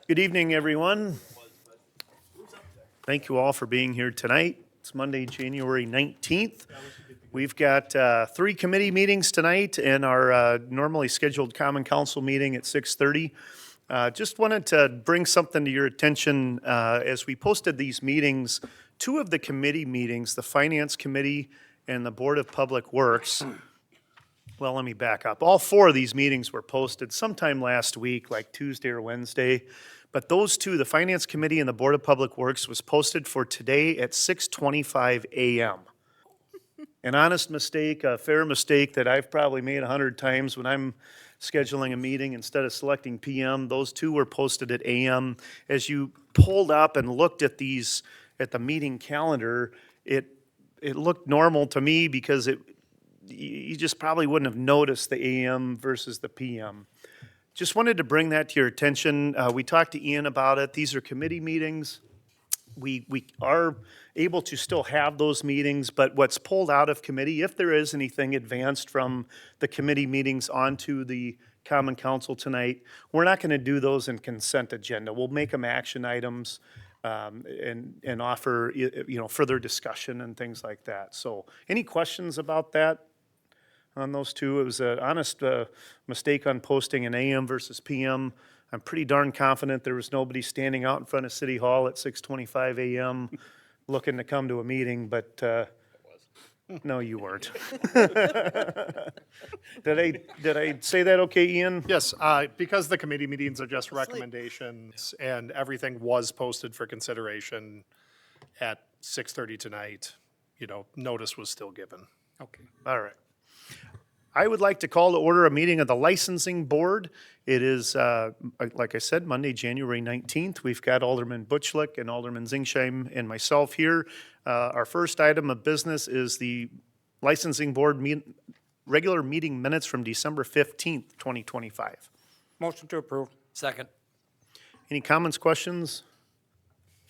Good evening, everyone. Thank you all for being here tonight. It's Monday, January 19th. We've got three committee meetings tonight and our normally scheduled Common Council meeting at 6:30. Just wanted to bring something to your attention as we posted these meetings. Two of the committee meetings, the Finance Committee and the Board of Public Works, well, let me back up. All four of these meetings were posted sometime last week, like Tuesday or Wednesday. But those two, the Finance Committee and the Board of Public Works, was posted for today at 6:25 a.m. An honest mistake, a fair mistake that I've probably made 100 times when I'm scheduling a meeting instead of selecting PM. Those two were posted at AM. As you pulled up and looked at these, at the meeting calendar, it looked normal to me because you just probably wouldn't have noticed the AM versus the PM. Just wanted to bring that to your attention. We talked to Ian about it. These are committee meetings. We are able to still have those meetings, but what's pulled out of committee, if there is anything advanced from the committee meetings onto the Common Council tonight, we're not going to do those in consent agenda. We'll make them action items and offer further discussion and things like that. So any questions about that? On those two, it was an honest mistake on posting an AM versus PM. I'm pretty darn confident there was nobody standing out in front of City Hall at 6:25 a.m. looking to come to a meeting, but no, you weren't. Did I say that okay, Ian? Yes, because the committee meetings are just recommendations and everything was posted for consideration at 6:30 tonight, notice was still given. Okay, all right. I would like to call to order a meeting of the Licensing Board. It is, like I said, Monday, January 19th. We've got Alderman Butchlick and Alderman Zingsheim and myself here. Our first item of business is the Licensing Board regular meeting minutes from December 15th, 2025. Motion to approve. Second. Any comments, questions?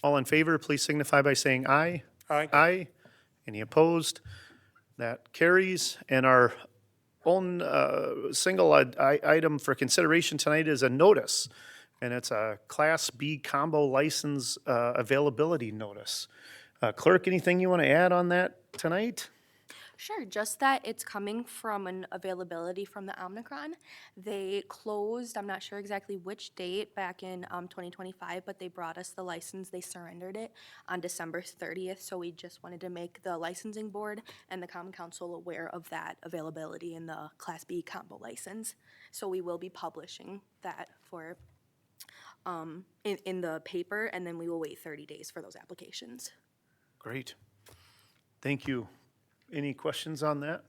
All in favor, please signify by saying aye. Aye. Aye. Any opposed? That carries. And our own single item for consideration tonight is a notice, and it's a Class B combo license availability notice. Clerk, anything you want to add on that tonight? Sure, just that it's coming from an availability from the Omicron. They closed, I'm not sure exactly which date, back in 2025, but they brought us the license, they surrendered it on December 30th, so we just wanted to make the licensing board and the Common Council aware of that availability in the Class B combo license. So we will be publishing that for in the paper, and then we will wait 30 days for those applications. Great. Thank you. Any questions on that?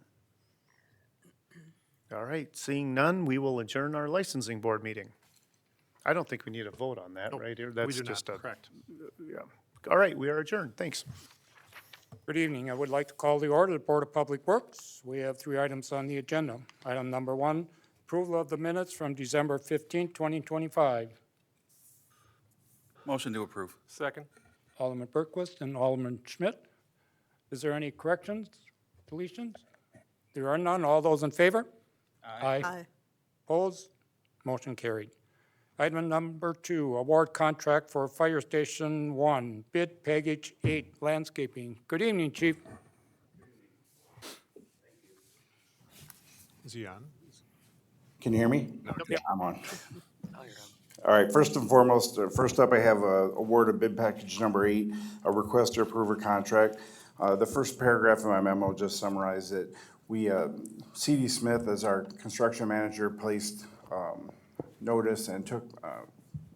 All right, seeing none, we will adjourn our licensing board meeting. I don't think we need a vote on that, right? That's We do just not, correct. Yeah. All right, we are adjourned. Thanks. Good evening. I would like to call the order of the Board of Public Works. We have three items on the agenda. Item number one, approval of the minutes from December 15, 2025. Motion to approve. Second. Alderman Berquist and Alderman Schmidt. Is there any corrections, deletions? There are none. All those in favor? Aye. Opposed? Motion carried. Item number two, award contract for Fire Station 1, bid package 8, landscaping. Good evening, Chief. Is he on? Can you hear me? Yep. I'm on. All right, first and foremost, first up, I have a award of bid package number 8, a request to approve a contract. The first paragraph of my memo just summarized it. We, C.D. Smith, as our construction manager, placed notice and took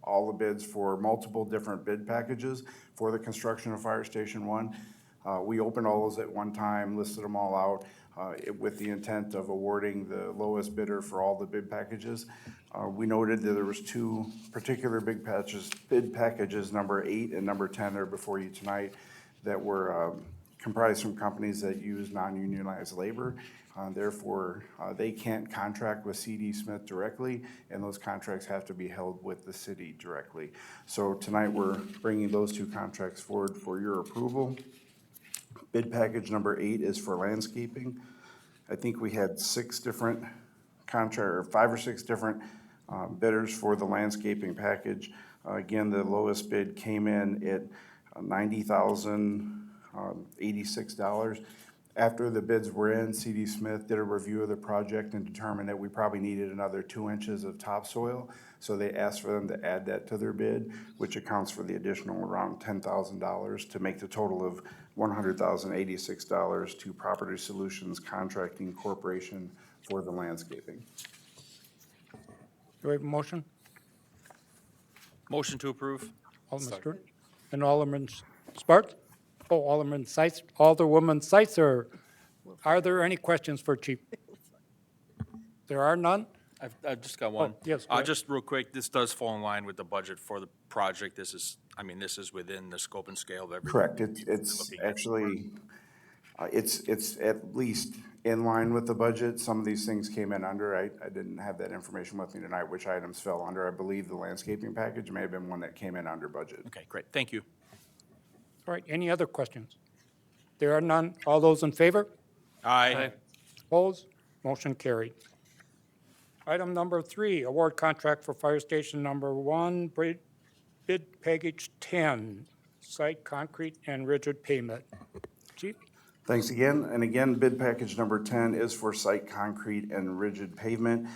all the bids for multiple different bid packages for the construction of Fire Station 1. We opened all those at one time, listed them all out with the intent of awarding the lowest bidder for all the bid packages. We noted that there was two particular bid packages, number 8 and number 10 are before you tonight, that were comprised from companies that use non-unionized labor. Therefore, they can't contract with C.D. Smith directly, and those contracts have to be held with the city directly. So tonight, we're bringing those two contracts forward for your approval. Bid package number 8 is for landscaping. I think we had 5 or 6 different bidders for the landscaping package. Again, the lowest bid came in at $90,086. After the bids were in, C.D. Smith did a review of the project and determined that we probably needed another 2 inches of topsoil. So they asked for them to add that to their bid, which accounts for the additional around $10,000 to make the total of $100,086 to Property Solutions Contracting Corporation for the landscaping. Do we have a motion? Motion to approve. Alderman Stern and Alderman Sparks? Oh, Alderwoman Seitzer. Are there any questions for Chief? There are none? I've just got one. yes, go ahead. Just real quick, this does fall in line with the budget for the project. This is within the scope and scale of everything. Correct. It's actually, it's at least in line with the budget. Some of these things came in under. I didn't have that information with me tonight, which items fell under. I believe the landscaping package may have been one that came in under budget. Okay, great. Thank you. All right, any other questions? There are none. All those in favor? Aye. Opposed? Motion carried. Item number 3, award contract for Fire Station Number 1, bid package 10, site concrete and rigid pavement. Chief? Thanks again. And again, bid package number 10 is for site concrete and rigid pavement.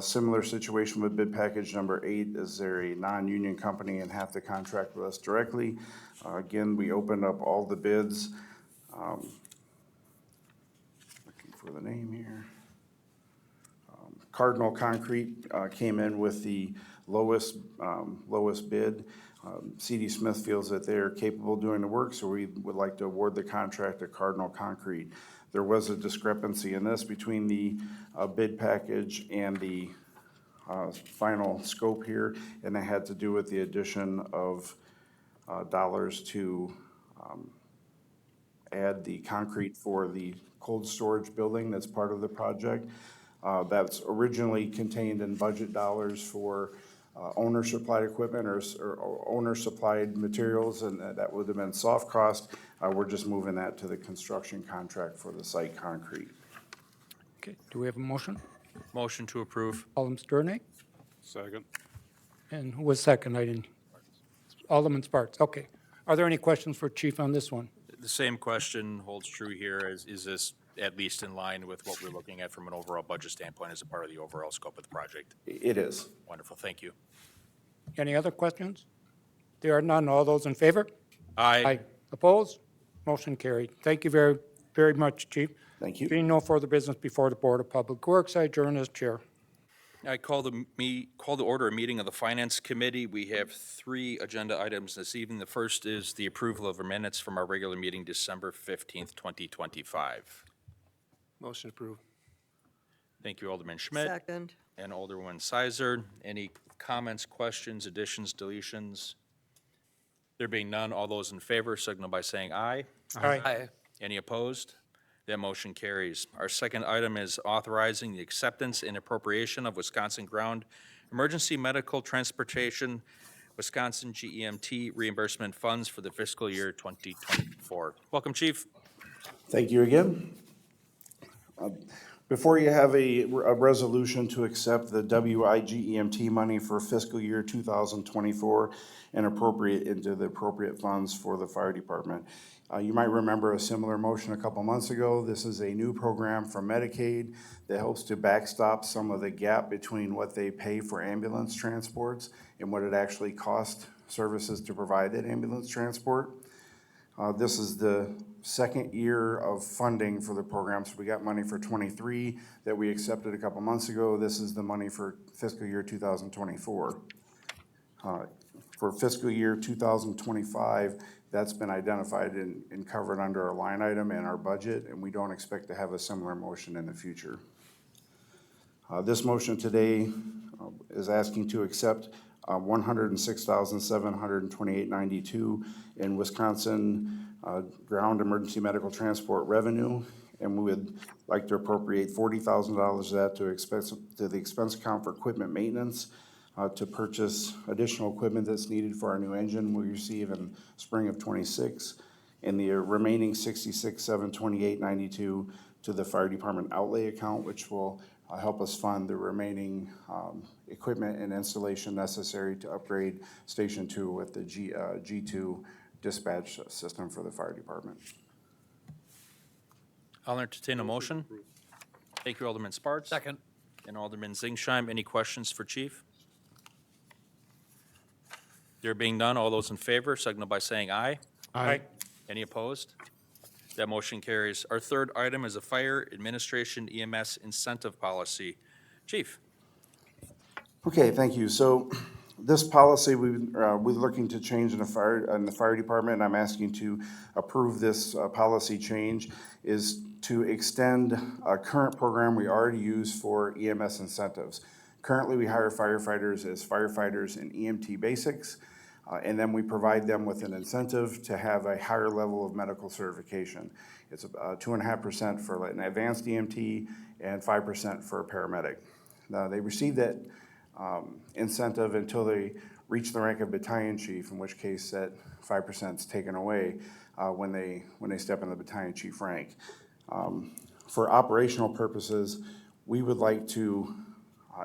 Similar situation with bid package number 8, is they're a non-union company and have to contract with us directly. Again, we opened up all the bids. Looking for the name here. Cardinal Concrete came in with the lowest bid. C.D. Smith feels that they're capable of doing the work, so we would like to award the contract to Cardinal Concrete. There was a discrepancy in this between the bid package and the final scope here, and it had to do with the addition of dollars to add the concrete for the cold storage building that's part of the project. That's originally contained in budget dollars for owner-supplied equipment or owner-supplied materials, and that would have been soft cost. We're just moving that to the construction contract for the site concrete. Okay, do we have a motion? Motion to approve. Alderman Stern? Second. And who was second? I didn't. Alderman Sparks, okay. Are there any questions for Chief on this one? The same question holds true here. Is this at least in line with what we're looking at from an overall budget standpoint as a part of the overall scope of the project? It is. Wonderful. Thank you. Any other questions? There are none. All those in favor? Aye. Opposed? Motion carried. Thank you very, very much, Chief. Thank you. Being no further business before the Board of Public Works, I adjourn as chair. I call to order a meeting of the Finance Committee. We have 3 agenda items this evening. The first is the approval of our minutes from our regular meeting, December 15th, 2025. Motion approved. Thank you, Alderman Schmidt. Second. And Alderwoman Sizer. Any comments, questions, additions, deletions? There being none, all those in favor signal by saying aye. Aye. Any opposed? That motion carries. Our second item is authorizing the acceptance and appropriation of Wisconsin Ground Emergency Medical Transportation, Wisconsin GEMT reimbursement funds for the fiscal year 2024. Welcome, Chief. Thank you again. Before you have a resolution to accept the WIGEMT money for fiscal year 2024 and appropriate into the appropriate funds for the fire department. You might remember a similar motion a couple months ago. This is a new program from Medicaid that helps to backstop some of the gap between what they pay for ambulance transports and what it actually costs services to provide that ambulance transport. This is the second year of funding for the program. So we got money for 23 that we accepted a couple months ago. This is the money for fiscal year 2024. For fiscal year 2025, that's been identified and covered under our line item in our budget, and we don't expect to have a similar motion in the future. This motion today is asking to accept $106,728.92 in Wisconsin ground emergency medical transport revenue, and we would like to appropriate $40,000 of that to the expense account for equipment maintenance, to purchase additional equipment that's needed for our new engine we receive in spring of '26, and the remaining $66,728.92 to the fire department outlay account, which will help us fund the remaining equipment and installation necessary to upgrade Station 2 with the G2 dispatch system for the fire department. I'll entertain a motion. Thank you, Alderman Sparks. Second. And Alderman Zingsheim. Any questions for Chief? There being none, all those in favor signal by saying aye. Aye. Any opposed? That motion carries. Our third item is a Fire Administration EMS Incentive Policy. Chief? Okay, thank you. So this policy we're looking to change in the fire department, and I'm asking to approve this policy change, is to extend a current program we already use for EMS incentives. Currently, we hire firefighters as firefighters in EMT basics, and then we provide them with an incentive to have a higher level of medical certification. It's 2.5% for an advanced EMT and 5% for a paramedic. Now, they receive that incentive until they reach the rank of battalion chief, in which case that 5% is taken away when they step in the battalion chief rank. For operational purposes, we would like to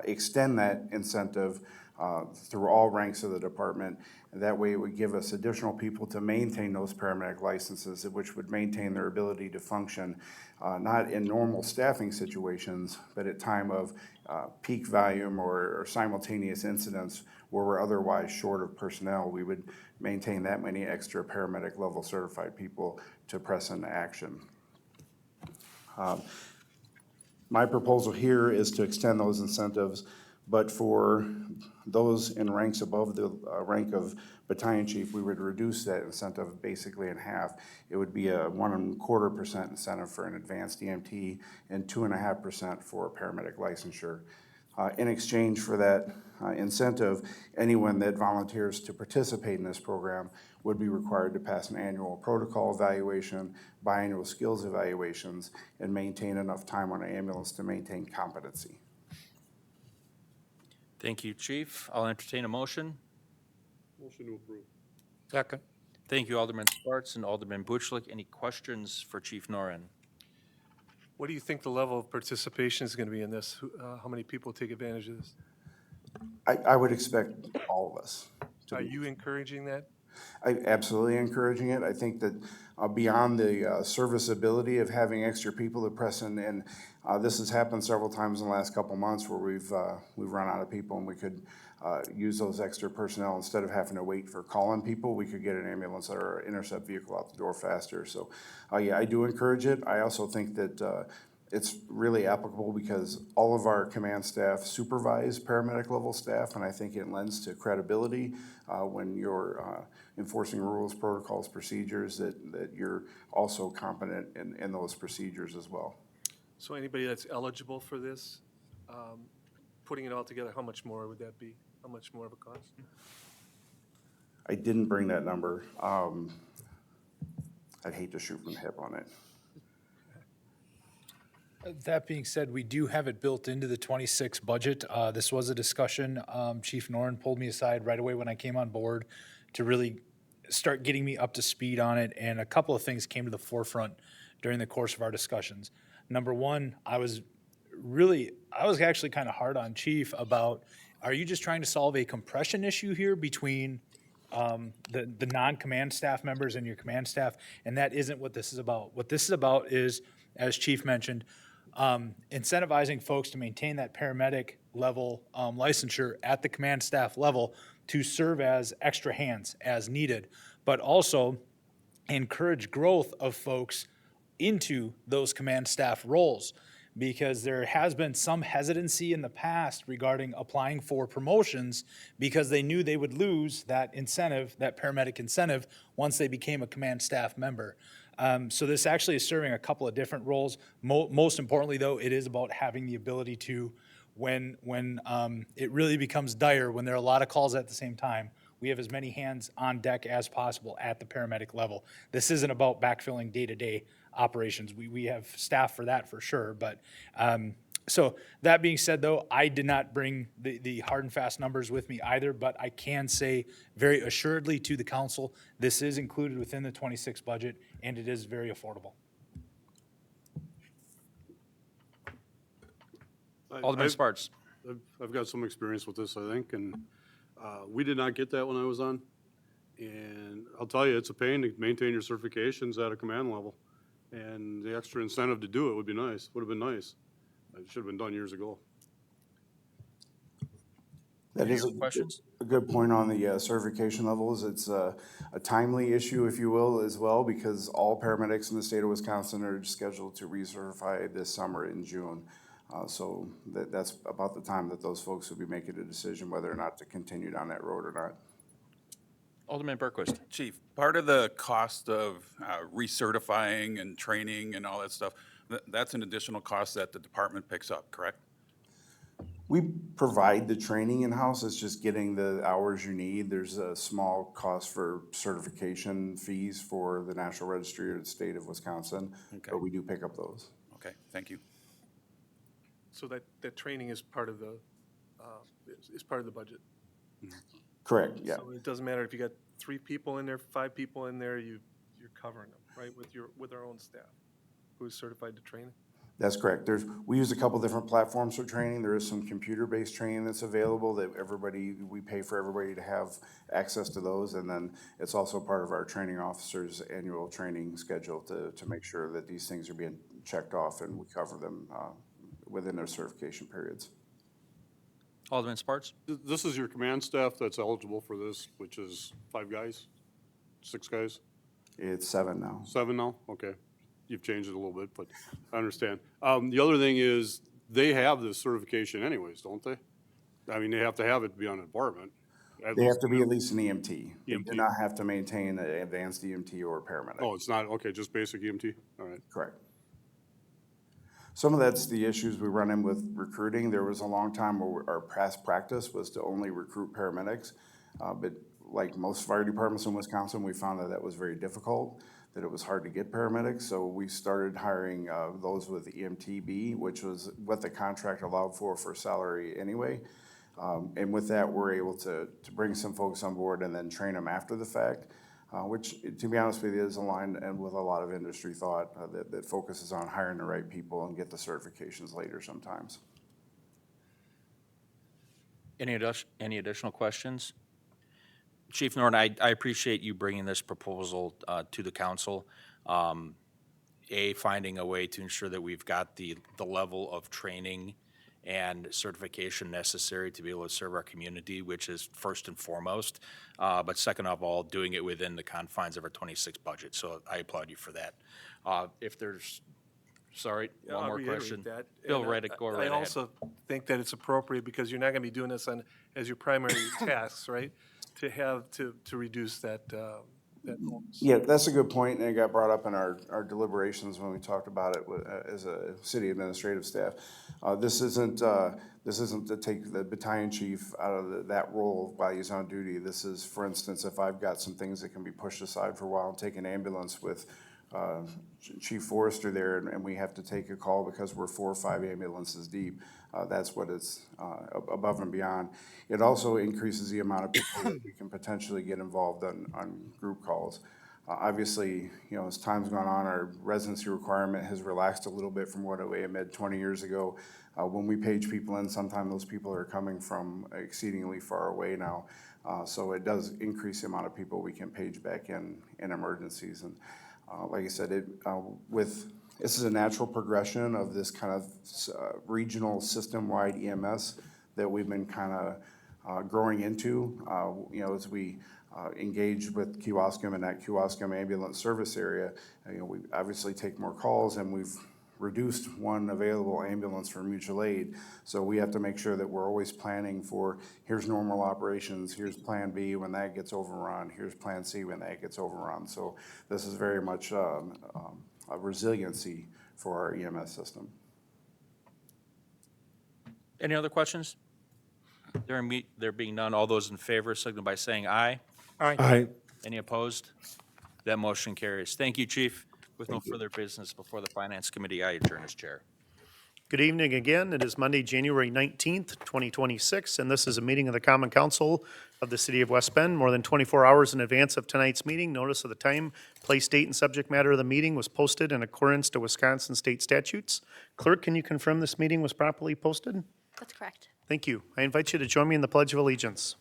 extend that incentive through all ranks of the department. And that way it would give us additional people to maintain those paramedic licenses, which would maintain their ability to function, not in normal staffing situations, but at time of peak volume or simultaneous incidents where we're otherwise short of personnel. We would maintain that many extra paramedic level certified people to press into action. My proposal here is to extend those incentives, but for those in ranks above the rank of battalion chief, we would reduce that incentive basically in half. It would be a 1.25% incentive for an advanced EMT and 2.5% for paramedic licensure. In exchange for that incentive, anyone that volunteers to participate in this program would be required to pass an annual protocol evaluation, biannual skills evaluations, and maintain enough time on an ambulance to maintain competency. Thank you, Chief. I'll entertain a motion. Motion to approve. Second. Thank you, Alderman Sparks and Alderman Butchlick. Any questions for Chief Noren? What do you think the level of participation is going to be in this? How many people take advantage of this? I would expect all of us. Are you encouraging that? I absolutely encouraging it. I think that beyond the serviceability of having extra people to press in, and this has happened several times in the last couple months where we've run out of people and we could use those extra personnel instead of having to wait for calling people. We could get an ambulance or intercept vehicle out the door faster. So, yeah, I do encourage it. I also think that it's really applicable because all of our command staff supervise paramedic level staff, and I think it lends to credibility when you're enforcing rules, protocols, procedures, that you're also competent in those procedures as well. So anybody that's eligible for this, putting it all together, how much more would that be? How much more of a cost? I didn't bring that number. I'd hate to shoot from the hip on it. That being said, we do have it built into the 26 budget. This was a discussion. Chief Noren pulled me aside right away when I came on board to really start getting me up to speed on it. And a couple of things came to the forefront during the course of our discussions. Number one, I was actually kind of hard on Chief about, are you just trying to solve a compression issue here between the non-command staff members and your command staff? And that isn't what this is about. What this is about is, as Chief mentioned, incentivizing folks to maintain that paramedic level licensure at the command staff level to serve as extra hands as needed, but also encourage growth of folks into those command staff roles, because there has been some hesitancy in the past regarding applying for promotions because they knew they would lose that incentive, that paramedic incentive, once they became a command staff member. So this actually is serving a couple of different roles. Most importantly, though, it is about having the ability to, when it really becomes dire, when there are a lot of calls at the same time, we have as many hands on deck as possible at the paramedic level. This isn't about backfilling day-to-day operations. We have staff for that for sure. But so that being said, though, I did not bring the hard and fast numbers with me either, but I can say very assuredly to the council, this is included within the 26 budget, and it is very affordable. Alderman Sparts. I've got some experience with this, I think, and we did not get that when I was on. And I'll tell you, it's a pain to maintain your certifications at a command level. And the extra incentive to do it would be nice, would have been nice. It should have been done years ago. That Any is other questions? a good point on the certification levels. It's a timely issue, if you will, as well, because all paramedics in the state of Wisconsin are scheduled to recertify this summer in June. So that's about the time that those folks will be making a decision whether or not to continue down that road or not. Alderman Berquist. Chief, part of the cost of recertifying and training and all that stuff, that's an additional cost that the department picks up, correct? We provide the training in-house, it's just getting the hours you need. There's a small cost for certification fees for the National Registry of the State of Wisconsin, Okay. but we do pick up those. Okay, thank you. So that training is part of the, is part of the budget? Correct, yeah. So it doesn't matter if you got 3 people in there, 5 people in there, you're covering them, right, with our own staff who's certified to train? That's correct. We use a couple different platforms for training. There is some computer-based training that's available that we pay for everybody to have access to those. And then it's also part of our training officers' annual training schedule to make sure that these things are being checked off and we cover them within their certification periods. Alderman Sparts. This is your command staff that's eligible for this, which is 5 guys, 6 guys, It's 7 now. 7 now? Okay. You've changed it a little bit, but I understand. The other thing is, they have this certification anyways, don't they? I mean, they have to have it to be on a department. They have to be at least an EMT. They do EMT. not have to maintain an advanced EMT or paramedic. Oh, it's not, okay, just basic EMT? All right. Correct. Some of that's the issues we run in with recruiting. There was a long time where our past practice was to only recruit paramedics. But like most fire departments in Wisconsin, we found that that was very difficult, that it was hard to get paramedics. So we started hiring those with EMTB, which was what the contract allowed for salary anyway. And with that, we're able to bring some folks on board and then train them after the fact. Which, to be honest with you, is aligned and with a lot of industry thought that focuses on hiring the right people and get the certifications later sometimes. Any additional questions? Chief Norton, I appreciate you bringing this proposal to the council. Finding a way to ensure that we've got the level of training and certification necessary to be able to serve our community, which is first and foremost. But second of all, doing it within the confines of our 26 budget. So I applaud you for that. If there's, sorry, one I'll more reiterate question. that. Bill, And go right I ahead. also think that it's appropriate because you're not going to be doing this as your primary tasks, right? To have, to reduce that bonus. Yeah, that's a good point, and it got brought up in our deliberations when we talked about it as a city administrative staff. This isn't to take the battalion chief out of that role while he's on duty. This is, for instance, if I've got some things that can be pushed aside for a while and take an ambulance with Chief Forrester there, and we have to take a call because we're 4 or 5 ambulances deep. That's what it's above and beyond. It also increases the amount of people that we can potentially get involved on group calls. Obviously, you know, as time's gone on, our residency requirement has relaxed a little bit from what it was 20 years ago. When we page people in, sometimes those people are coming from exceedingly far away now. So it does increase the amount of people we can page back in emergencies. And like I said, this is a natural progression of this kind of regional system-wide EMS that we've been kind of growing into. You know, as we engage with Kewaskum and that Kewaskum ambulance service area, you know, we obviously take more calls, and we've reduced one available ambulance for mutual aid. So we have to make sure that we're always planning for, here's normal operations, here's plan B when that gets overrun, here's plan C when that gets overrun. So this is very much a resiliency for our EMS system. Any other questions? There being none, all those in favor signal by saying aye. Aye. Any opposed? That motion carries. Thank you, Chief. With no further business before the Finance Committee, I adjourn as chair. Good evening again. It is Monday, January 19th, 2026, and this is a meeting of the Common Council of the City of West Bend. More than 24 hours in advance of tonight's meeting, notice of the time, place, date, and subject matter of the meeting was posted in accordance to Wisconsin state statutes. Clerk, can you confirm this meeting was properly posted? That's correct. Thank you. I invite you to join me in the Pledge of Allegiance.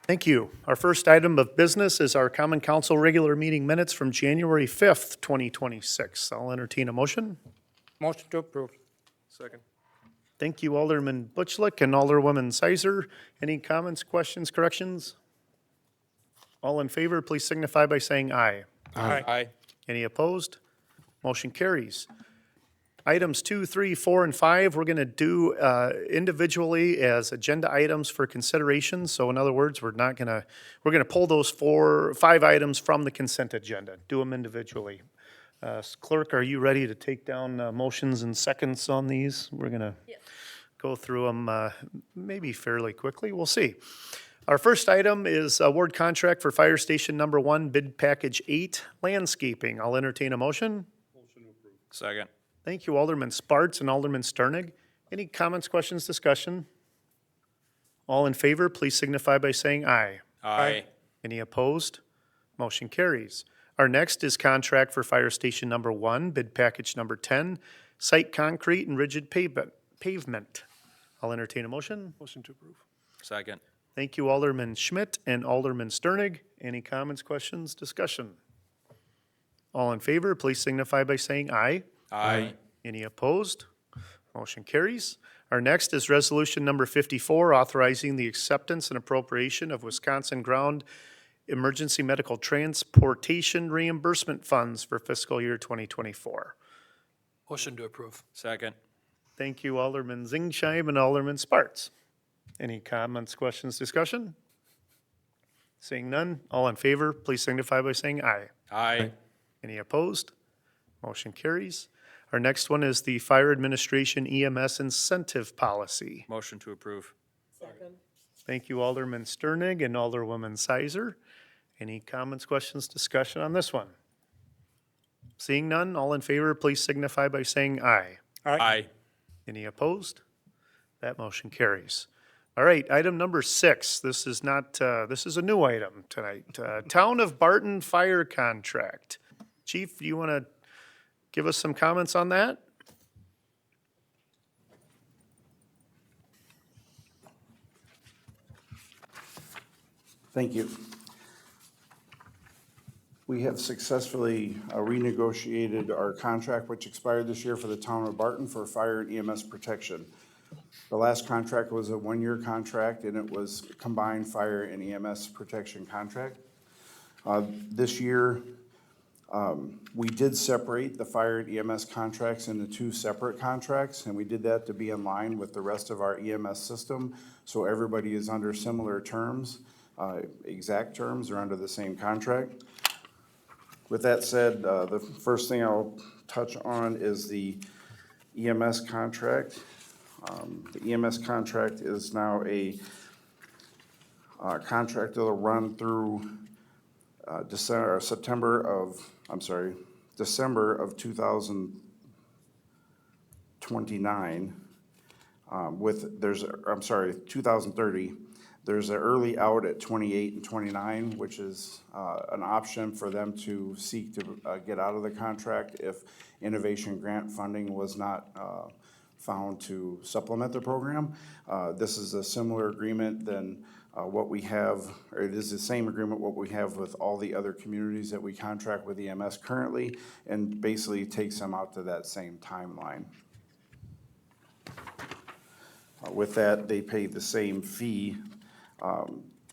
Thank you. Our first item of business is our Common Council regular meeting minutes from January 5th, 2026. I'll entertain a motion. Motion to approve. Second. Thank you, Alderman Butchlick and Alderwoman Sizer. Any comments, questions, corrections? All in favor, please signify by saying aye. Aye. Any opposed? Motion carries. Items 2, 3, 4, and 5, we're going to do individually as agenda items for consideration. So in other words, we're going to pull those 5 items from the consent agenda, do them individually. Clerk, are you ready to take down motions and seconds on these? We're going to go through them maybe fairly quickly. We'll see. Our first item is award contract for Fire Station Number 1, Bid Package 8, landscaping. I'll entertain a motion. Second. Thank you, Alderman Sparts and Alderman Sternig. Any comments, questions, discussion? All in favor, please signify by saying aye. Aye. Any opposed? Motion carries. Our next is contract for Fire Station Number 1, Bid Package Number 10, site concrete and rigid pavement. I'll entertain a motion. Motion to approve. Second. Thank you, Alderman Schmidt and Alderman Sternig. Any comments, questions, discussion? All in favor, please signify by saying aye. Aye. Any opposed? Motion carries. Our next is Resolution Number 54, authorizing the acceptance and appropriation of Wisconsin Ground Emergency Medical Transportation Reimbursement Funds for fiscal year 2024. Motion to approve. Second. Thank you, Alderman Zingsheim and Alderman Sparts. Any comments, questions, discussion? Seeing none, all in favor, please signify by saying aye. Aye. Any opposed? Motion carries. Our next one is the Fire Administration EMS Incentive Policy. Motion to approve. Thank you, Alderman Sternig and Alderwoman Sizer. Any comments, questions, discussion on this one? Seeing none, all in favor, please signify by saying aye. Aye. Any opposed? That motion carries. All right, item number 6. This is a new item tonight. Town of Barton Fire Contract. Chief, do you want to give us some comments on that? Thank you. We have successfully renegotiated our contract, which expired this year for the town of Barton for fire and EMS protection. The last contract was a 1-year contract, and it was combined fire and EMS protection contract. This year, we did separate the fire and EMS contracts into 2 separate contracts, and we did that to be in line with the rest of our EMS system, so everybody is under similar terms, exact terms, or under the same contract. With that said, the first thing I'll touch on is the EMS contract. The EMS contract is now a contract that'll run through December of 2029, 2030. There's an early out at 28 and 29, which is an option for them to seek to get out of the contract if innovation grant funding was not found to supplement the program. This is a similar agreement than what we have, or it is the same agreement what we have with all the other communities that we contract with EMS currently, and basically takes them out to that same timeline. With that, they pay the same fee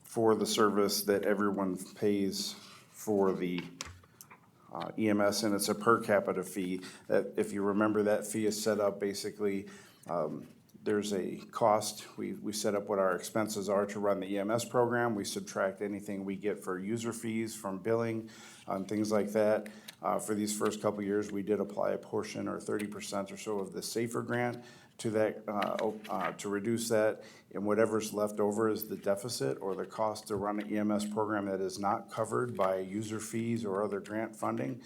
for the service that everyone pays for the EMS, and it's a per capita fee. That, if you remember, that fee is set up basically there's a cost. We set up what our expenses are to run the EMS program. We subtract anything we get for user fees from billing, things like that. For these first couple of years, we did apply a portion or 30% or so of the SAFER grant to that, to reduce that. And whatever's left over is the deficit or the cost to run an EMS program that is not covered by user fees or other grant funding.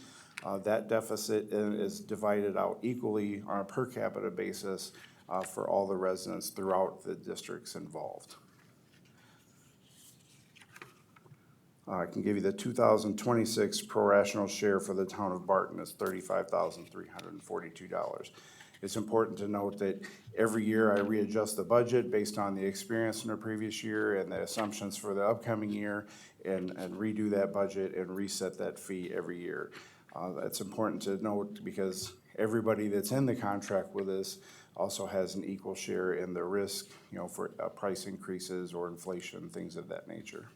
That deficit is divided out equally on a per capita basis for all the residents throughout the districts involved. I can give you the 2026 pro-rational share for the town of Barton is $35,342. It's important to note that every year I readjust the budget based on the experience in the previous year and the assumptions for the upcoming year and redo that budget and reset that fee every year. That's important to note because everybody that's in the contract with us also has an equal share in the risk, for price increases or inflation, things of that nature.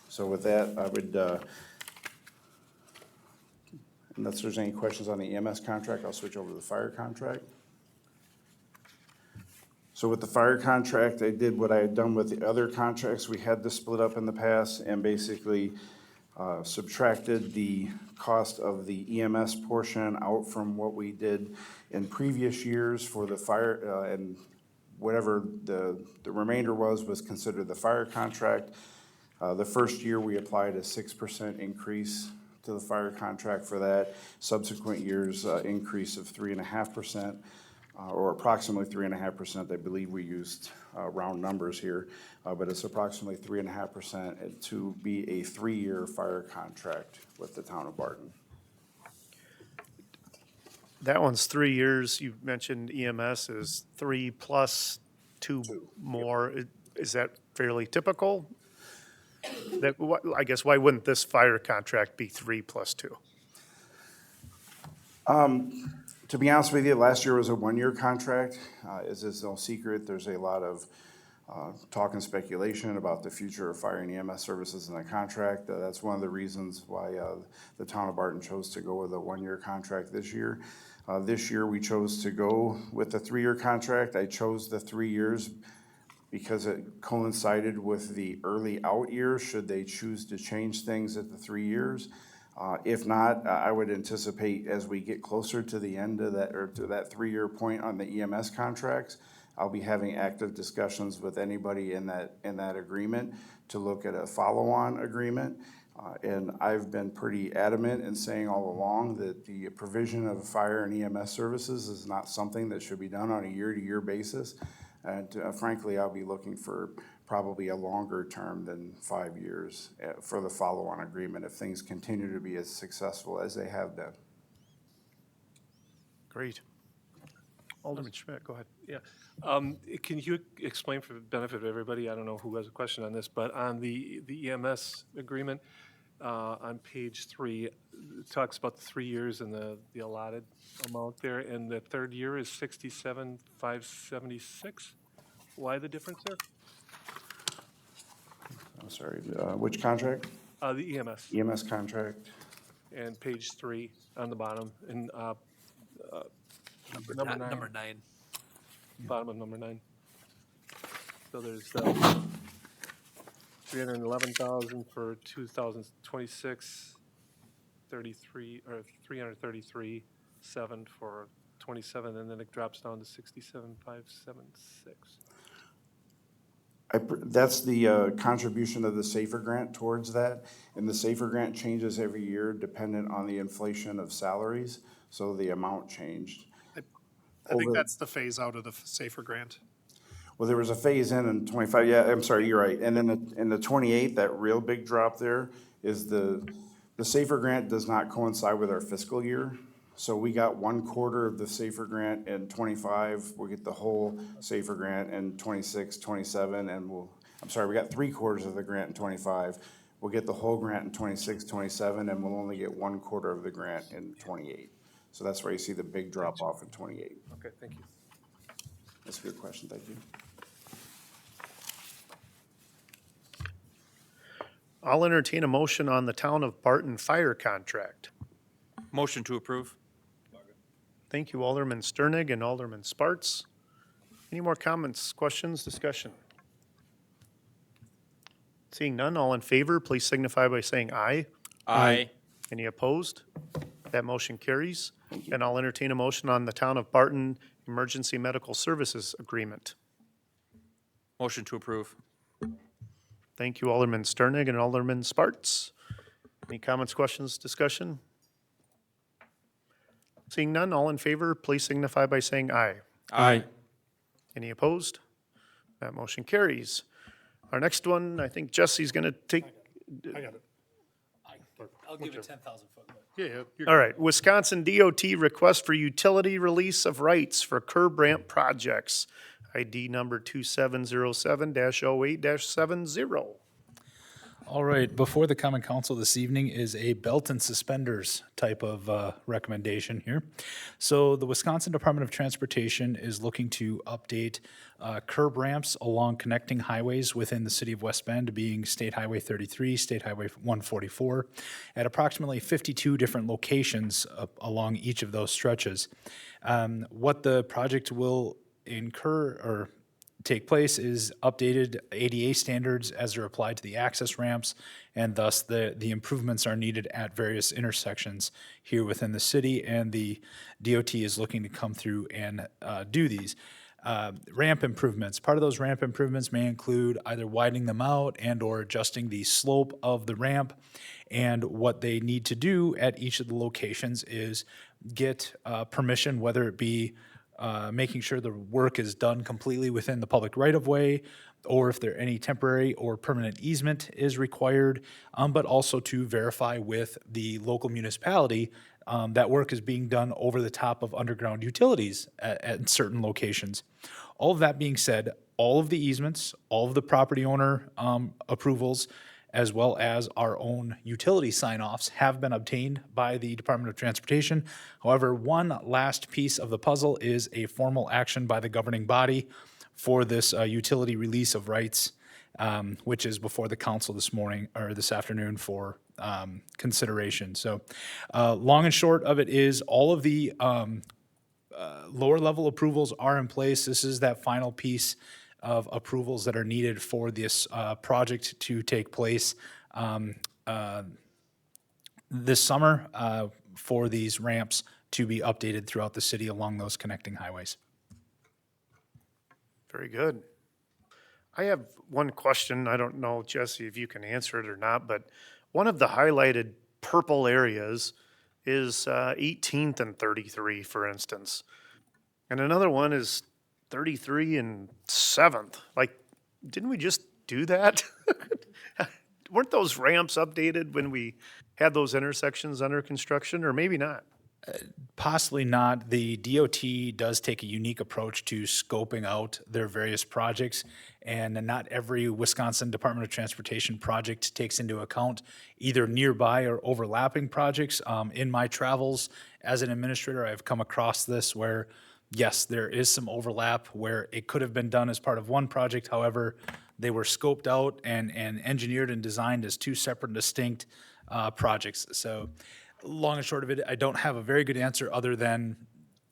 So with that, I would, unless there's any questions on the EMS contract, I'll switch over to the fire contract. So with the fire contract, I did what I had done with the other contracts we had to split up in the past and basically subtracted the cost of the EMS portion out from what we did in previous years for the fire, and whatever the remainder was considered the fire contract. The first year, we applied a 6% increase to the fire contract for that. Subsequent years, increase of 3.5%, or approximately 3.5%. I believe we used round numbers here, but it's approximately 3.5% to be a 3-year fire contract with the town of Barton. That one's 3 years. You mentioned EMS is 3 plus 2 more. Is that fairly typical? I guess, why wouldn't this fire contract be 3 plus 2? To be honest with you, last year was a 1-year contract. As is no secret, there's a lot of talk and speculation about the future of fire and EMS services in the contract. That's one of the reasons why the town of Barton chose to go with a 1-year contract this year. This year, we chose to go with a 3-year contract. I chose the 3 years because it coincided with the early out years, should they choose to change things at the 3 years. If not, I would anticipate as we get closer to the end of that, or to that 3-year point on the EMS contracts, I'll be having active discussions with anybody in that agreement to look at a follow-on agreement. And I've been pretty adamant in saying all along that the provision of fire and EMS services is not something that should be done on a year-to-year basis. And frankly, I'll be looking for probably a longer term than 5 years for the follow-on agreement if things continue to be as successful as they have been. Great. Alderman Schmidt, go ahead. Yeah. Can you explain for the benefit of everybody, I don't know who has a question on this, but on the EMS agreement, on page 3, it talks about the 3 years and the allotted amount there, and the third year is 67,576. Why the difference there? I'm sorry, which contract? The EMS. EMS contract. And page 3 on the bottom, and number 9. Number 9. Bottom of number 9. So there's 311,000 for 2026, 333,700 for 27, and then it drops down to 67,576. That's the contribution of the SAFER grant towards that. And the SAFER grant changes every year dependent on the inflation of salaries, so the amount changed. I think that's the phase out of the SAFER grant. Well, there was a phase in 25, yeah, I'm sorry, you're right. And then in the 28, that real big drop there is the SAFER grant does not coincide with our fiscal year. So we got 1 quarter of the SAFER grant in 25, we'll get the whole SAFER grant in 26, 27, and we got 3 quarters of the grant in 25. We'll get the whole grant in 26, 27, and we'll only get 1 quarter of the grant in 28. So that's where you see the big drop off in 28. Okay, thank you. That's a good question, thank you. I'll entertain a motion on the town of Barton fire contract. Motion to approve. Thank you, Alderman Sternig and Alderman Sparts. Any more comments, questions, discussion? Seeing none, all in favor, please signify by saying aye. Aye. Any opposed? That motion carries. And I'll entertain a motion on the Town of Barton Emergency Medical Services Agreement. Motion to approve. Thank you, Alderman Sternig and Alderman Sparts. Any comments, questions, discussion? Seeing none, all in favor, please signify by saying aye. Aye. Any opposed? That motion carries. Our next one, I think Jesse's going to take, I got it. I'll give it 10,000 foot. Yeah, you're all right. Wisconsin DOT request for utility release of rights for curb ramp projects. ID number 2707-08-70. All right, before the common council this evening is a belt and suspenders type of recommendation here. So the Wisconsin Department of Transportation is looking to update curb ramps along connecting highways within the city of West Bend, being State Highway 33, State Highway 144, at approximately 52 different locations along each of those stretches. What the project will incur or take place is updated ADA standards as they're applied to the access ramps, and thus the improvements are needed at various intersections here within the city, and the DOT is looking to come through and do these. Ramp improvements. Part of those ramp improvements may include either widening them out and or adjusting the slope of the ramp, and what they need to do at each of the locations is get permission, whether it be making sure the work is done completely within the public right-of-way, or if there any temporary or permanent easement is required, but also to verify with the local municipality that work is being done over the top of underground utilities at certain locations. All of that being said, all of the easements, all of the property owner approvals, as well as our own utility sign-offs have been obtained by the Department of Transportation. However, one last piece of the puzzle is a formal action by the governing body for this utility release of rights, which is before the council this morning or this afternoon for consideration. So long and short of it is all of the lower level approvals are in place. This is that final piece of approvals that are needed for this project to take place this summer for these ramps to be updated throughout the city along those connecting highways. Very good. I have one question. I don't know, Jesse, if you can answer it or not, but one of the highlighted purple areas is 18th and 33, for instance. And another one is 33 and 7th. Like, didn't we just do that? Weren't those ramps updated when we had those intersections under construction, or maybe not? Possibly not. The DOT does take a unique approach to scoping out their various projects, and not every Wisconsin Department of Transportation project takes into account either nearby or overlapping projects. In my travels as an administrator, I've come across this where, yes, there is some overlap where it could have been done as part of one project. However, they were scoped out and engineered and designed as two separate and distinct projects. So long and short of it, I don't have a very good answer other than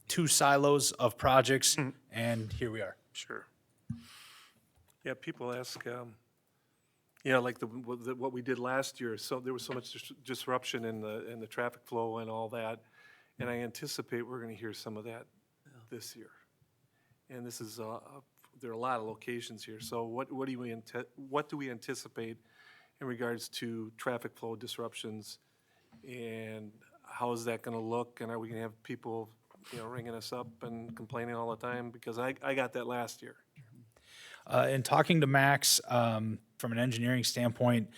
two silos of projects, and here we are. Sure. Yeah, people ask, you know, like what we did last year, so there was so much disruption in the traffic flow and all that, and I anticipate we're gonna hear some of that this year. And this is, there are a lot of locations here, so what do we anticipate in regards to traffic flow disruptions, and how is that gonna look, and are we gonna have people, you know, ringing us up and complaining all the time? Because I got that last year. In talking to Max, from an engineering standpoint,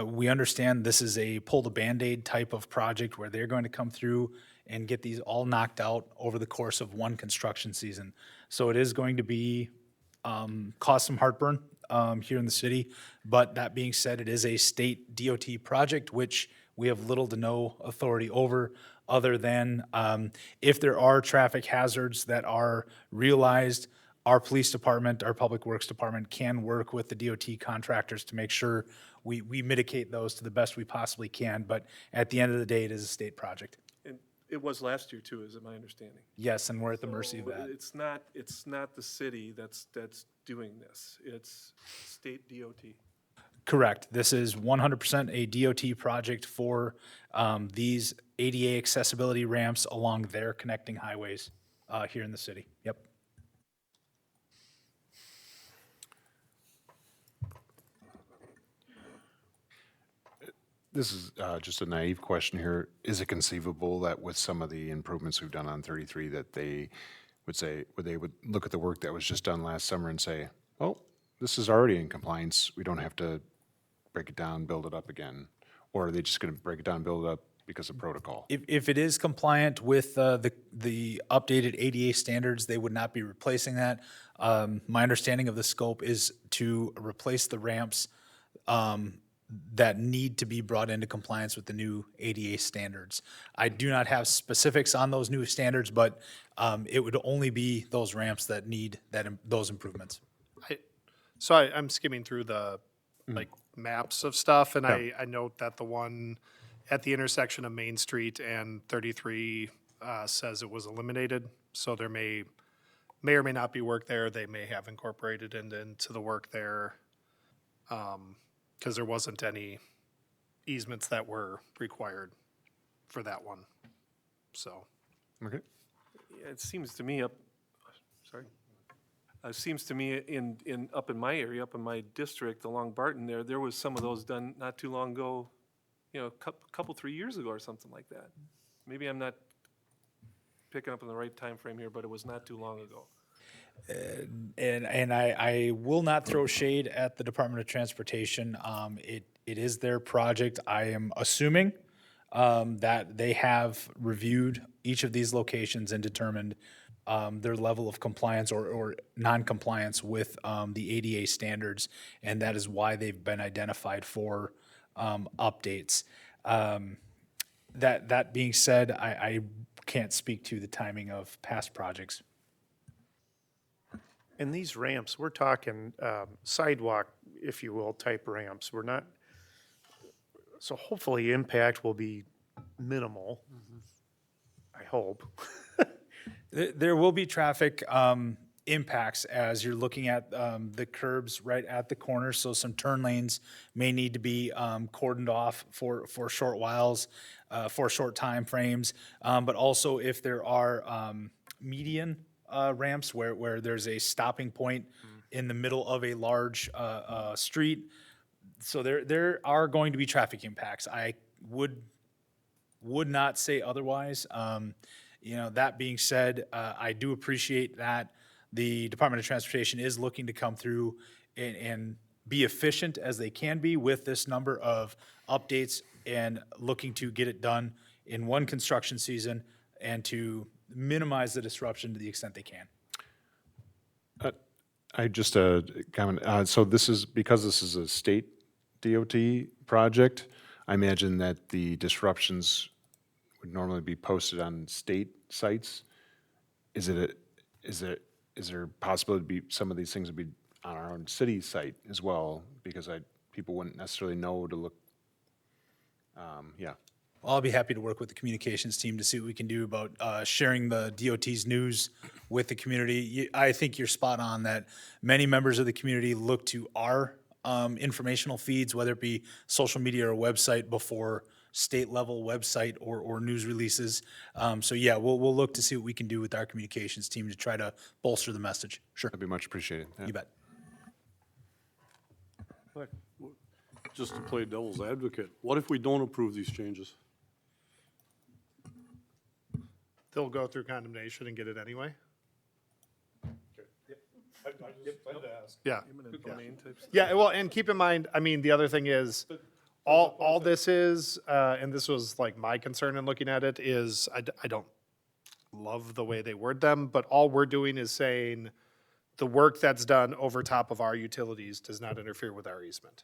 we understand this is a pull the Band-Aid type of project where they're going to come through and get these all knocked out over the course of one construction season. So it is going to be, cause some heartburn here in the city. But that being said, it is a state DOT project, which we have little to no authority over, other than if there are traffic hazards that are realized, our police department, our public works department can work with the DOT contractors to make sure we mitigate those to the best we possibly can. But at the end of the day, it is a state project. It was last year too, is it my understanding? Yes, and we're at the mercy of So that. It's not the city that's doing this. It's state DOT. Correct. This is 100% a DOT project for these ADA accessibility ramps along their connecting highways here in the city. Yep. This is just a naive question here. Is it conceivable that with some of the improvements we've done on 33, that they would look at the work that was just done last summer and say, oh, this is already in compliance, we don't have to break it down, build it up again? Or are they just going to break it down, build it up because of protocol? If it is compliant with the updated ADA standards, they would not be replacing that. My understanding of the scope is to replace the ramps that need to be brought into compliance with the new ADA standards. I do not have specifics on those new standards, but it would only be those ramps that need those improvements. So I'm skimming through the, like, maps of stuff, and I note that the one at the intersection of Main Street and 33 says it was eliminated, so there may or may not be work there. They may have incorporated into the work there, because there wasn't any easements that were required for that one, so. Okay. Yeah, it seems to me it seems to me up in my area, up in my district along Barton there was some of those done not too long ago, you know, a couple, 3 years ago or something like that. Maybe I'm not picking up on the right time frame here, but it was not too long ago. And I will not throw shade at the Department of Transportation. It is their project. I am assuming that they have reviewed each of these locations and determined their level of compliance or non-compliance with the ADA standards, and that is why they've been identified for updates. That being said, I can't speak to the timing of past projects. And these ramps, we're talking sidewalk, if you will, type ramps. We're not, so hopefully impact will be minimal, I hope. There will be traffic impacts as you're looking at the curbs right at the corner, so some turn lanes may need to be cordoned off for short whiles, for short time frames. But also if there are median ramps where there's a stopping point in the middle of a large street, so there are going to be traffic impacts. I would not say otherwise. You know, that being said, I do appreciate that the Department of Transportation is looking to come through and be efficient as they can be with this number of updates and looking to get it done in one construction season and to minimize the disruption to the extent they can. I just comment, so this is, because this is a state DOT project, I imagine that the disruptions would normally be posted on state sites. Is there a possibility some of these things would be on our own city site as well? Because people wouldn't necessarily know to look, yeah. Well, I'll be happy to work with the communications team to see what we can do about sharing the DOT's news with the community. I think you're spot on that many members of the community look to our informational feeds, whether it be social media or website, before state level website or news releases. So yeah, we'll look to see what we can do with our communications team to try to bolster the message. Sure. That'd be much appreciated. Yeah. You bet. Just to play devil's advocate, what if we don't approve these changes? They'll go through condemnation and get it anyway? Yeah. Eminent domain type stuff. Yeah, well, and keep in mind, I mean, the other thing is, all this is, and this was like my concern in looking at it, is I don't love the way they word them, but all we're doing is saying the work that's done over top of our utilities does not interfere with our easement.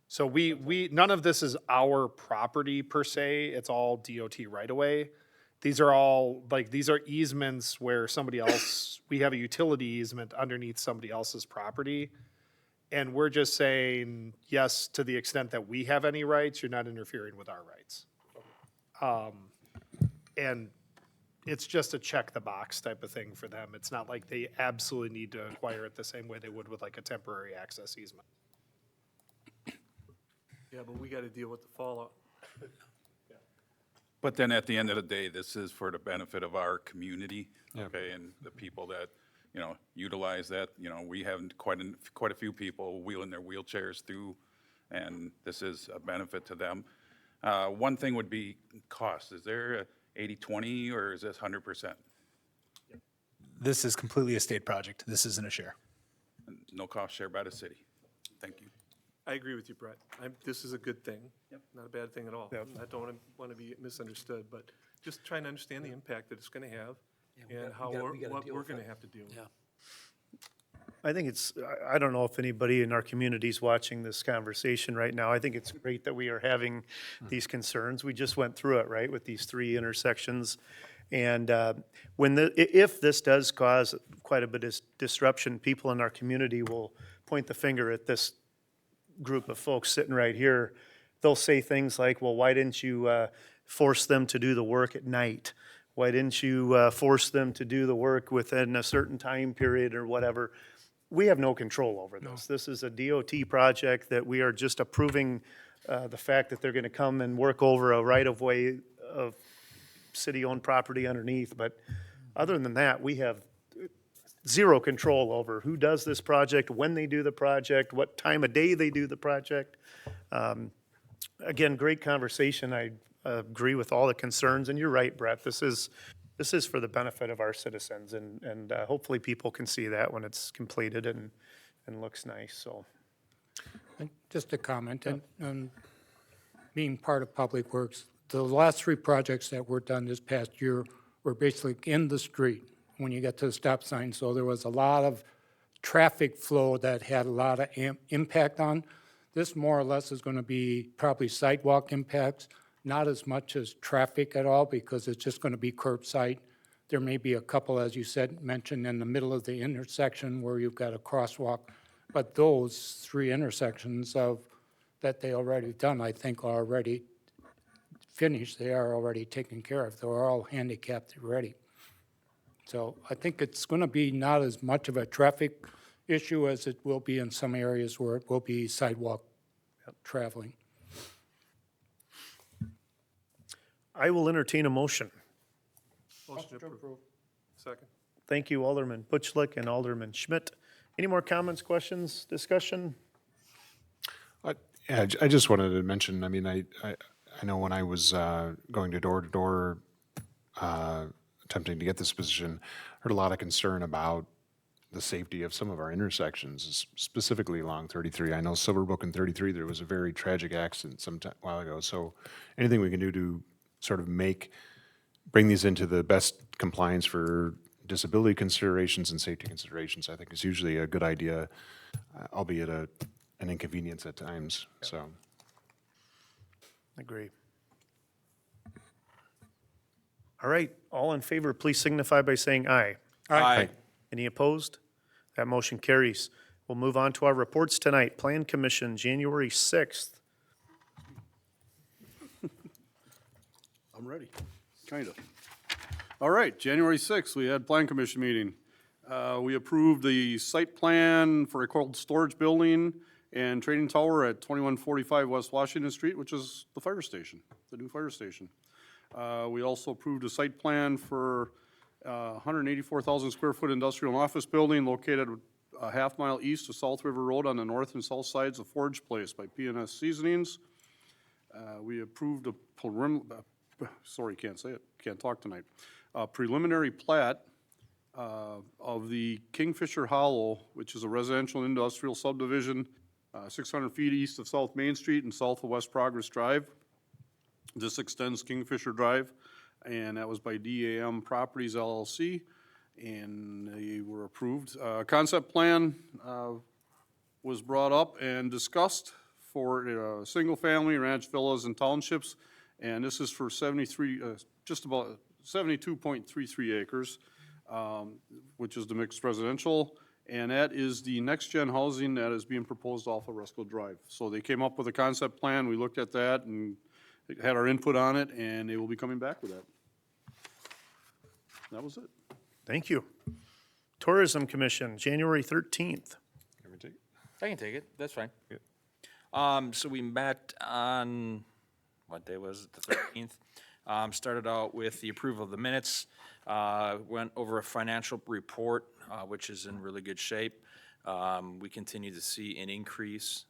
So none of this is our property per se, it's all DOT right away. These are easements where somebody else, we have a utility easement underneath somebody else's property. And we're just saying, yes, to the extent that we have any rights, you're not interfering with our rights. And it's just a check the box type of thing for them. It's not like they absolutely need to acquire it the same way they would with like a temporary access easement. Yeah, but we got to deal with the fallout. But then at the end of the day, this is for the benefit of our community, okay, and the people that, you know, utilize that. You know, we have quite a few people wheeling their wheelchairs through, and this is a benefit to them. One thing would be cost. Is there a 80-20 or is this 100%? This is completely a state project. This isn't a share. No cost share by the city. Thank you. I agree with you, Brett. This is a good thing. Not a bad thing at all. I don't want to be misunderstood, but just trying to understand the impact that it's going to have and how what we're going to have to deal with. I think it's, I don't know if anybody in our community is watching this conversation right now. I think it's great that we are having these concerns. We just went through it, right, with these 3 intersections. And if this does cause quite a bit of disruption, people in our community will point the finger at this group of folks sitting right here. They'll say things like, well, why didn't you force them to do the work at night? Why didn't you force them to do the work within a certain time period or whatever? We have no control over this. This is a DOT project that we are just approving the fact that they're going to come and work over a right-of-way of city-owned property underneath. But other than that, we have zero control over who does this project, when they do the project, what time of day they do the project. Again, great conversation. I agree with all the concerns, and you're right, Brett. This is for the benefit of our citizens, and hopefully people can see that when it's completed and looks nice, so. And just a comment, and being part of Public Works, the last 3 projects that were done this past year were basically in the street when you get to the stop sign, so there was a lot of traffic flow that had a lot of impact on. This more or less is going to be probably sidewalk impacts, not as much as traffic at all, because it's just going to be curbside. There may be a couple, as you said, mentioned in the middle of the intersection where you've got a crosswalk, but those 3 intersections that they already done, I think, are already finished. They are already taken care of. They're all handicapped already. So I think it's going to be not as much of a traffic issue as it will be in some areas where it will be sidewalk traveling. I will entertain a motion. Motion to approve. Second. Thank you, Alderman Butchlick and Alderman Schmidt. Any more comments, questions, discussion? Yeah, I just wanted to mention, I mean, I know when I was going to door, attempting to get this position, heard a lot of concern about the safety of some of our intersections, specifically along 33. I know Silverbrook and 33, there was a very tragic accident some while ago. So anything we can do to sort of bring these into the best compliance for disability considerations and safety considerations, I think is usually a good idea, albeit an inconvenience at times, so. Agree. All right, all in favor, please signify by saying aye. Aye. Any opposed? That motion carries. We'll move on to our reports tonight. Plan Commission, January 6th. I'm ready, kind of. All right, January 6th, we had Plan Commission meeting. We approved the site plan for a cold storage building and training tower at 2145 West Washington Street, which is the fire station, the new fire station. We also approved a site plan for 184,000 square foot industrial and office building located a half mile east of South River Road on the north and south sides of Forge Place by P&S Seasonings. We approved a preliminary plat of the Kingfisher Hollow, which is a residential and industrial subdivision, 600 feet east of South Main Street and south of West Progress Drive. This extends Kingfisher Drive, and that was by DAM Properties LLC, and they were approved. Concept plan was brought up and discussed for single-family ranch villas and townships, and this is for 73, just about 72.33 acres, which is the mixed residential, and that is the next-gen housing that is being proposed off of Resco Drive. So they came up with a concept plan, we looked at that and had our input on it, and they will be coming back with that. That was it. Thank you. Tourism Commission, January 13th. I can take it, that's fine. So we met on, what day was it, the 13th? Started out with the approval of the minutes, went over a financial report, which is in really good shape. We continue to see an increase.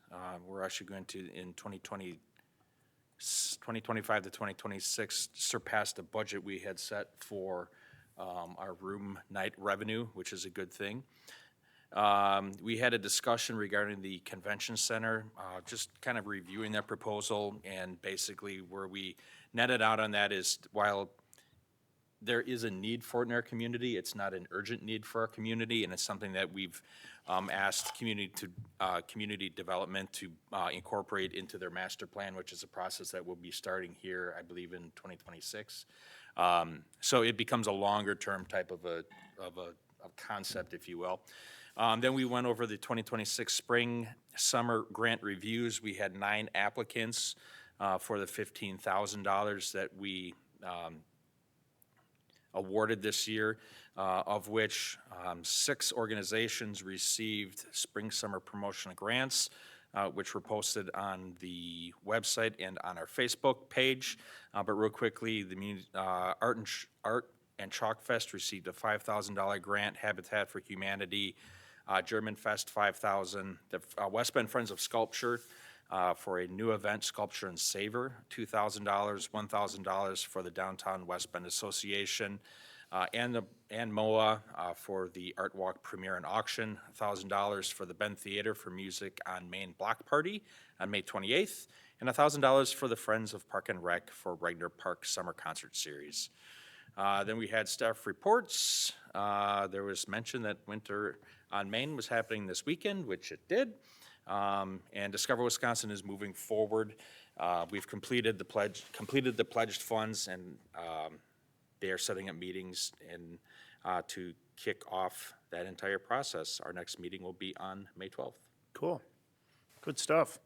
We're actually going to, in 2025 to 2026, surpass the budget we had set for our room night revenue, which is a good thing. We had a discussion regarding the convention center, just kind of reviewing that proposal, and basically where we netted out on that is, while there is a need for it in our community, it's not an urgent need for our community, and it's something that we've asked community development to incorporate into their master plan, which is a process that will be starting here, I believe, in 2026. So it becomes a longer-term type of a concept, if you will. Then we went over the 2026 spring, summer grant reviews. We had 9 applicants for the $15,000 that we awarded this year, of which 6 organizations received spring, summer promotional grants, which were posted on the website and on our Facebook page. But real quickly, the Art and Chalk Fest received a $5,000 grant, Habitat for Humanity, German Fest $5,000, the West Bend Friends of Sculpture for a new event, Sculpture and Savor, $2,000, $1,000 for the Downtown West Bend Association, and MOA for the Art Walk Premiere and Auction, $1,000 for the Bend Theater for music on Main Block Party on May 28th, and $1,000 for the Friends of Park and Rec for Regner Park Summer Concert Series. Then we had staff reports. There was mention that Winter on Main was happening this weekend, which it did. And Discover Wisconsin is moving forward. We've completed the pledged funds, and they are setting up meetings to kick off that entire process. Our next meeting will be on May 12th. Cool. Good stuff.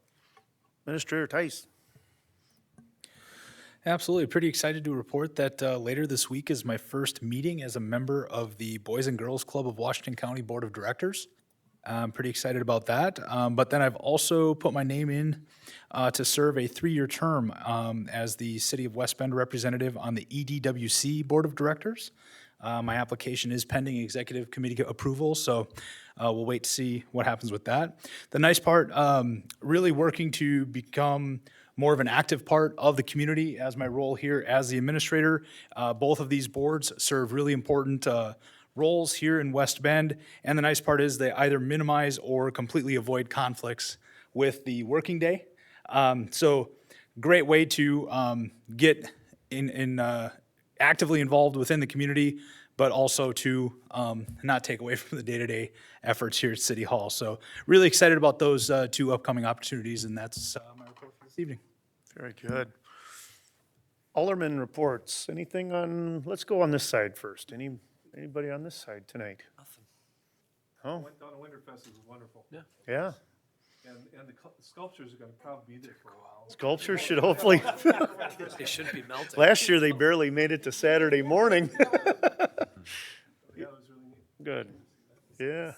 Administrator Tice. Absolutely. Pretty excited to report that later this week is my first meeting as a member of the Boys and Girls Club of Washington County Board of Directors. I'm pretty excited about that. But then I've also put my name in to serve a 3-year term as the City of West Bend representative on the EDWC Board of Directors. My application is pending executive committee approval, so we'll wait to see what happens with that. The nice part, really working to become more of an active part of the community as my role here as the administrator. Both of these boards serve really important roles here in West Bend, and the nice part is they either minimize or completely avoid conflicts with the working day. So great way to get actively involved within the community, but also to not take away from the day-to-day efforts here at City Hall. So really excited about those 2 upcoming opportunities, and that's my report for this evening. Very good. Alderman reports. Anything on, let's go on this side first. Anybody on this side tonight? Nothing. Oh, Went down to Winterfest, it was wonderful. Yeah. yeah. And the sculptures are gonna probably be there for a while. Sculpture should hopefully, They should be melting. last year they barely made it to Saturday morning. Yeah, it was really neat. Good. Yeah.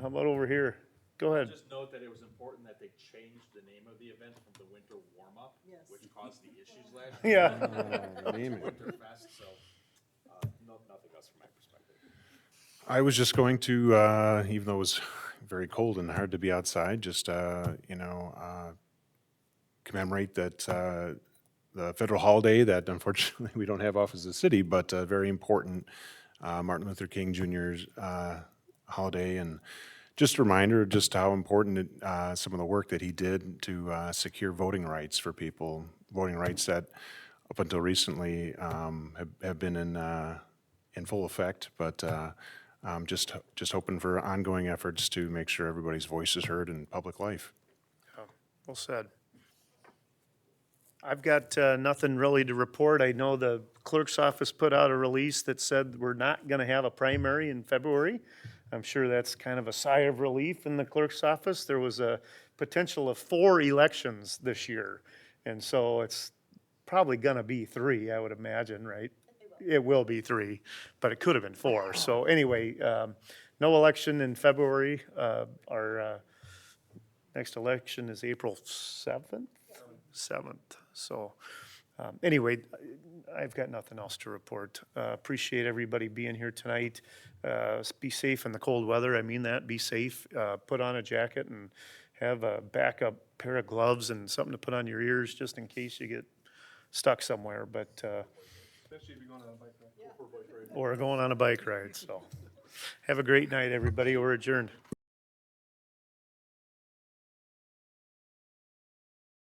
How about over here? Go ahead. Just note that it was important that they changed the name of the event from the Winter Warm-Up, which caused the issues last year. Yeah. Winterfest, so nothing else from my perspective. I was just going to, even though it was very cold and hard to be outside, just, commemorate that the federal holiday that unfortunately we don't have off as a city, but very important Martin Luther King Jr.'s holiday, and just a reminder just how important some of the work that he did to secure voting rights for people, voting rights that up until recently have been in full effect, but just hoping for ongoing efforts to make sure everybody's voice is heard in public life. Well said. I've got nothing really to report. I know the clerk's office put out a release that said we're not going to have a primary in February. I'm sure that's kind of a sigh of relief in the clerk's office. There was a potential of 4 elections this year, and so it's probably going to be 3, I would imagine, right? it will be 3, but it could have been 4. So anyway, no election in February. Our next election is April 7th? 7th. So anyway, I've got nothing else to report. Appreciate everybody being here tonight. Be safe in the cold weather. I mean that, be safe. Put on a jacket and have a backup pair of gloves and something to put on your ears just in case you get stuck somewhere, but, Especially if you're going on a bike ride. or going on a bike ride, so. Have a great night, everybody. We're adjourned.